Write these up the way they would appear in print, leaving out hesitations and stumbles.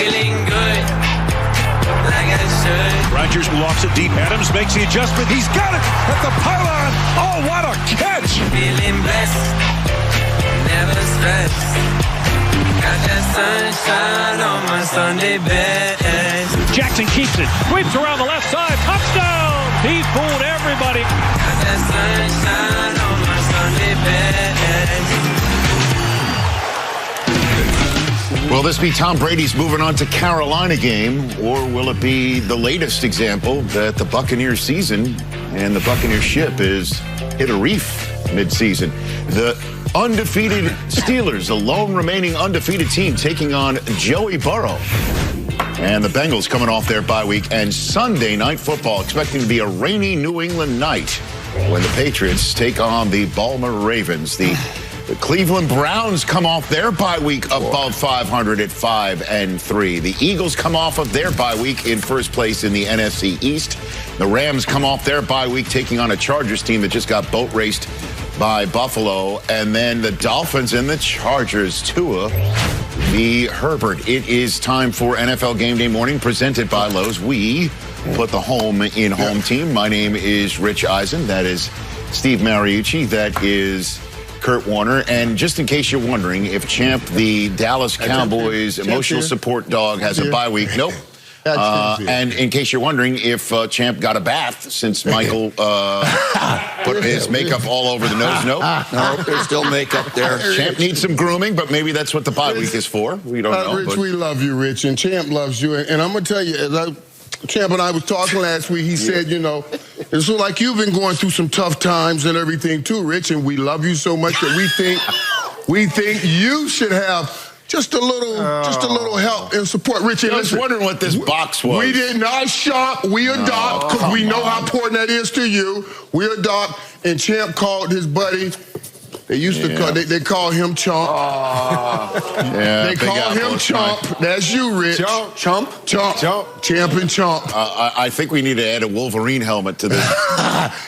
feeling good, like I should. Rodgers lofts it deep. Adams makes the adjustment. He's got it at the pylon. Oh, what a catch! Feeling blessed, never stressed. Got that sunshine on my Sunday best. Jackson keeps it. Sweeps around the left side. Touchdown! He's fooled everybody. Got that sunshine on my Sunday best. Will this be Tom Brady's moving on to Carolina game, or will it be the latest example that the Buccaneers season and the Buccaneers ship is hit a reef mid-season? The undefeated Steelers, the lone remaining undefeated team, taking on Joey Burrow. And the Bengals coming off their bye week. And Sunday Night Football expecting to be a rainy New England night when the Patriots take on the Baltimore Ravens. The Cleveland Browns come off their bye week above 500 at 5-3. The Eagles come off of their bye week in first place in the NFC East. The Rams come off their bye week taking on a Chargers team that just got boat raced by Buffalo. And then the Dolphins and the Chargers. Tua v. Herbert. It is time for NFL Game Day Morning presented by Lowe's. We put the home in home team. My name is Rich Eisen. That is Steve Mariucci. That is Kurt Warner. And just in case you're wondering if Champ, the Dallas Cowboys emotional support dog, has a bye week. Nope. And in case you're wondering if Champ got a bath since Michael put his makeup all over the nose. Nope. No, there's still makeup there. Champ needs some grooming, but maybe that's what the bye week is for. We don't know. Rich, we love you, Rich, and Champ loves you. And I'm going to tell you, Champ and I was talking last week. He said, you know, it's like you've been going through some tough times and everything too, Rich, and we love you so much that we think you should have just a little help and support. Rich, I was wondering what this box was. We did not shop. We adopt, because we know how important that is to you. We adopt, and Champ called his buddy. They used to call, they call him Chomp. They call him Chomp. Right. That's you, Rich. Chomp. Champ and Chomp. I think we need to add a Wolverine helmet to this.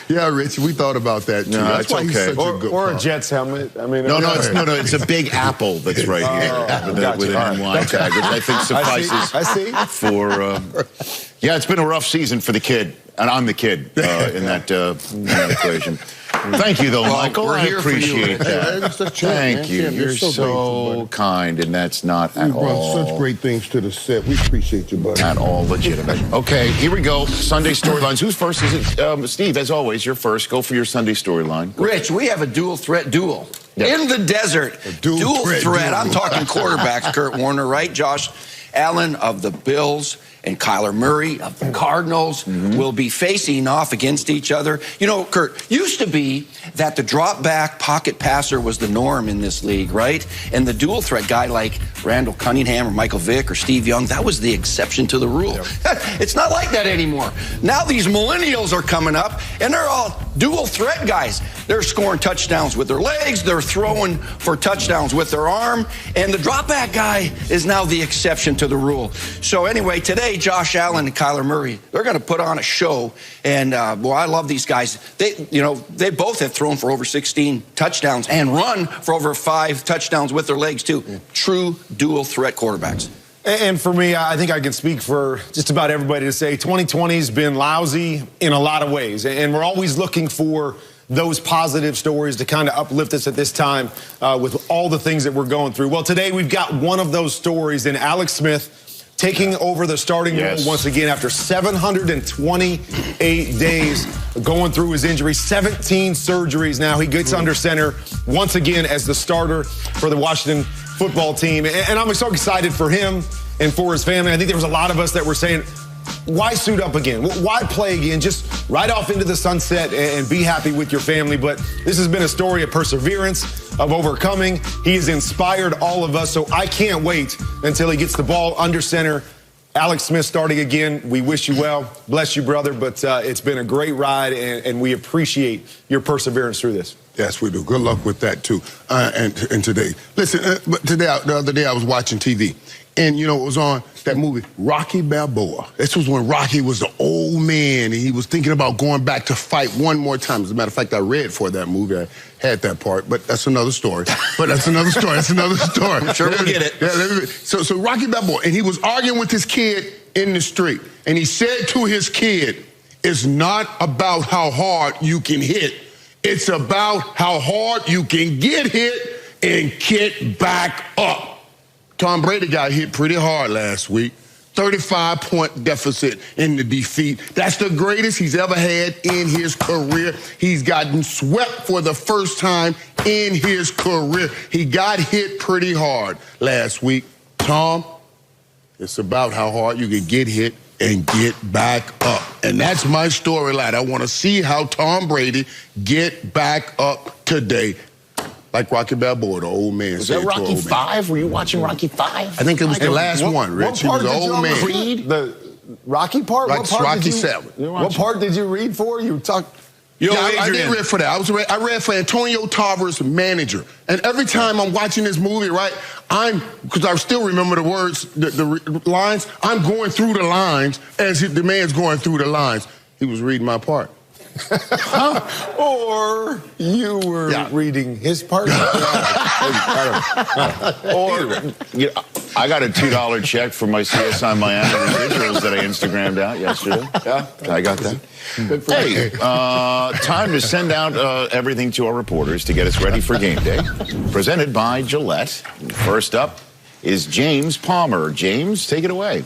Yeah, Rich, we thought about that too. No, that's why okay. he's such a good or a Jets helmet. I mean, no, it's a big apple that's right here with an NY tag, which I think suffices. I see. For yeah, it's been a rough season for the kid, and I'm the kid in that equation. Thank you, though, Michael. I appreciate that. Thank you. You're so kind, and that's not at all. You brought such great things to the set. We appreciate you, buddy. At all legitimate. Okay, here we go. Sunday storylines. Who's first? Is it Steve? As always, you're first. Go for your Sunday storyline. Rich, we have a dual threat duel. Yep. In the desert. Dual threat. I'm talking quarterbacks, Kurt Warner, right? Josh Allen of the Bills and Kyler Murray of the Cardinals will be facing off against each other. You know, Kurt, used to be that the drop-back pocket passer was the norm in this league, right? And the dual threat guy like Randall Cunningham or Michael Vick or Steve Young, that was the exception to the rule. Yep. It's not like that anymore. Now these millennials are coming up, and they're all dual threat guys. They're scoring touchdowns with their legs, they're throwing for touchdowns with their arm, and the drop-back guy is now the exception to the rule. So anyway, today, Josh Allen and Kyler Murray, they're going to put on a show, and boy, I love these guys. They both have thrown for over 16 touchdowns and run for over 5 touchdowns with their legs too. True dual threat quarterbacks. And for me, I think I can speak for just about everybody to say 2020's been lousy in a lot of ways, and we're always looking for those positive stories to kind of uplift us at this time with all the things that we're going through. Well, today we've got one of those stories in Alex Smith taking over the starting role once again after 728 days going through his injury, 17 surgeries now. He gets under center once again as the starter for the Washington football team. And I'm so excited for him and for his family. I think there was a lot of us that were saying, why suit up again? Why play again? Just ride off into the sunset and be happy with your family. But this has been a story of perseverance, of overcoming. He has inspired all of us, so I can't wait until he gets the ball under center. Alex Smith starting again. We wish you well. Bless you, brother. But it's been a great ride, and we appreciate your perseverance through this. Yes, we do. Good luck with that, too. And today. Listen, but the other day I was watching TV. And, you know, it was on that movie, Rocky Balboa. This was when Rocky was an old man, and he was thinking about going back to fight one more time. As a matter of fact, I read for that movie. I had that part, but that's another story. That's another story. I'm sure we'll get it. Yeah, so Rocky Balboa, and he was arguing with his kid in the street, and he said to his kid, "It's not about how hard you can hit. It's about how hard you can get hit and get back up." Tom Brady got hit pretty hard last week. 35-point deficit in the defeat. That's the greatest he's ever had in his career. He's gotten swept for the first time in his career. He got hit pretty hard last week. Tom, it's about how hard you can get hit and get back up. And that's my storyline. I want to see how Tom Brady get back up today. Like Rocky Balboa, the old man. Was that Rocky V? Were you watching Rocky V? I think it was the last one, Rich. He was an old man. Read the Rocky part? What part Rocky 7. What part did you read for? You talked. Yeah, I did read for that. I read for Antonio Tarver's manager. And every time I'm watching this movie, right, because I still remember the words, the lines, I'm going through the lines as the man's going through the lines. He was reading my part. Or you were reading his part. Or I got a $2 check for my CSI Miami residuals that I Instagrammed out yesterday. Yeah, I got that. Hey, time to send out everything to our reporters to get us ready for game day. Presented by Gillette. First up is James Palmer. James, take it away.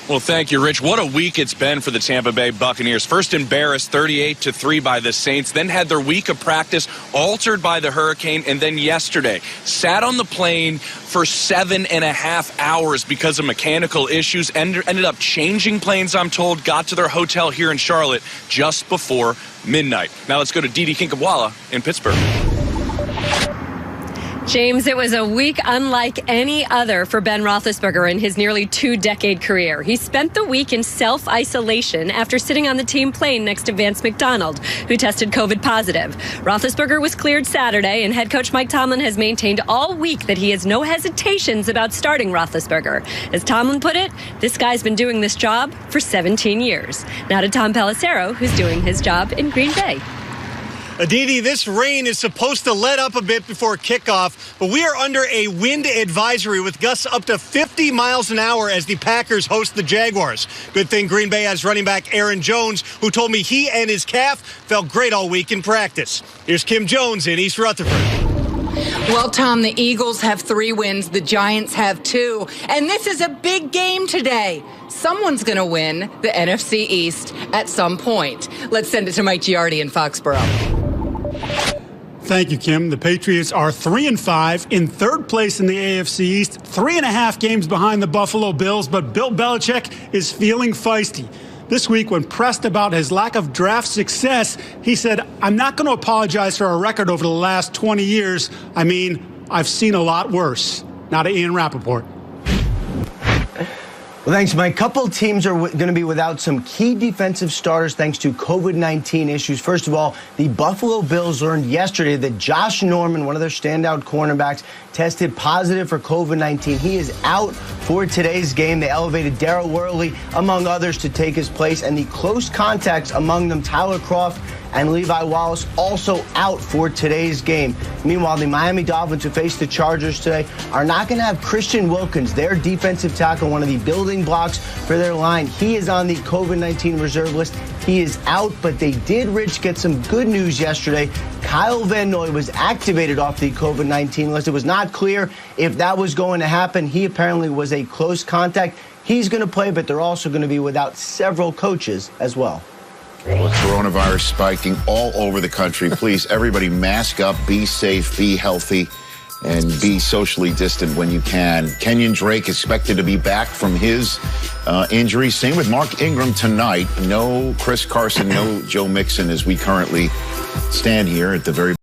Well, thank you, Rich. What a week it's been for the Tampa Bay Buccaneers. First embarrassed 38-3 by the Saints, then had their week of practice altered by the hurricane, and then yesterday sat on the plane for 7.5 hours because of mechanical issues, ended up changing planes, I'm told, got to their hotel here in Charlotte just before midnight. Now let's go to Didi Kinkawala in Pittsburgh. James, it was a week unlike any other for Ben Roethlisberger in his nearly 2-decade career. He spent the week in self-isolation after sitting on the team plane next to Vance McDonald, who tested COVID positive. Roethlisberger was cleared Saturday, and head coach Mike Tomlin has maintained all week that he has no hesitations about starting Roethlisberger. As Tomlin put it, this guy's been doing this job for 17 years. Now to Tom Pelissero, who's doing his job in Green Bay. Aditi, this rain is supposed to let up a bit before kickoff, but we are under a wind advisory with gusts up to 50 miles an hour as the Packers host the Jaguars. Good thing Green Bay has running back Aaron Jones, who told me he and his calf felt great all week in practice. Here's Kim Jones in East Rutherford. Well, Tom, the Eagles have 3 wins, the Giants have 2, and this is a big game today. Someone's going to win the NFC East at some point. Let's send it to Mike Giardi in Foxborough. Thank you, Kim. The Patriots are 3-5 in 3rd place in the AFC East, 3.5 games behind the Buffalo Bills, but Bill Belichick is feeling feisty. This week, when pressed about his lack of draft success, he said, "I'm not going to apologize for our record over the last 20 years. I mean, I've seen a lot worse." Now to Ian Rappaport. Well, thanks, Mike. A couple teams are going to be without some key defensive starters thanks to COVID-19 issues. First of all, the Buffalo Bills learned yesterday that Josh Norman, one of their standout cornerbacks, tested positive for COVID-19. He is out for today's game. They elevated Darrell Worley, among others, to take his place. And the close contacts among them, Tyler Kroft and Levi Wallace, also out for today's game. Meanwhile, the Miami Dolphins, who face the Chargers today, are not going to have Christian Wilkins, their defensive tackle, one of the building blocks for their line. He is on the COVID-19 reserve list. He is out, but they did, Rich, get some good news yesterday. Kyle Van Noy was activated off the COVID-19 list. It was not clear if that was going to happen. He apparently was a close contact. He's going to play, but they're also going to be without several coaches as well. Coronavirus spiking all over the country. Please, everybody, mask up, be safe, be healthy, and be socially distant when you can. Kenyon Drake expected to be back from his injury. Same with Mark Ingram tonight. No Chris Carson, no Joe Mixon as we currently stand here at the very